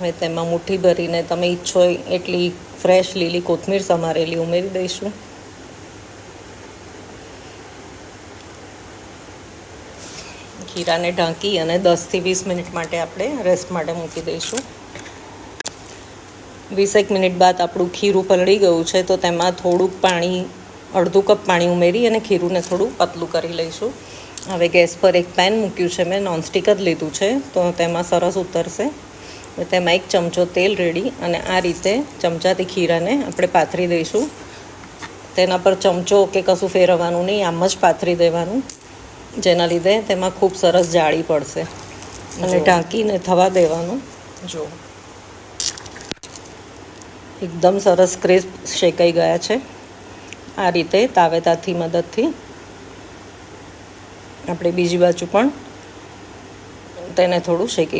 હવે તેમાં મુઠ્ઠી ભરીને તમે ઈચ્છો એટલી ફ્રેશ લીલી કોથમીર સમારેલી ઉમેરી દઈશું. ખીરાને ઢાંકી અને 10થી 20 મિનિટ માટે આપણે રેસ્ટ માટે મૂકી દઈશું. 20 મિનિટ બાદ આપણું ખીરું પલળી ગયું છે, તો તેમાં થોડુંક પાણી, અડધું કપ પાણી ઉમેરી અને ખીરુંને થોડું પતલું કરી લઈશું. હવે ગેસ પર એક પેન મૂક્યું છે, મેં નોનસ્ટિક જ લીધું છે, તો તેમાં સરસ ઉતરશે. તેમાં 1 ચમચો તેલ રેડી અને આ રીતે ચમચાથી ખીરાને આપણે પાથરી દઈશું. તેના પર ચમચો કે કશું ફેરવવાનું નહીં, આમ જ પાથરી દેવાનું, જેના લીધે તેમાં ખૂબ સરસ જાળી પડશે. અને ઢાંકીને થવા દેવાનું. જો એકદમ સરસ ક્રિસ્પ શેકાઈ ગયા છે. આ રીતે તાવેતાથી મદદથી આપણે બીજી બાજુ પણ તેને થોડું શેકી લઈશું.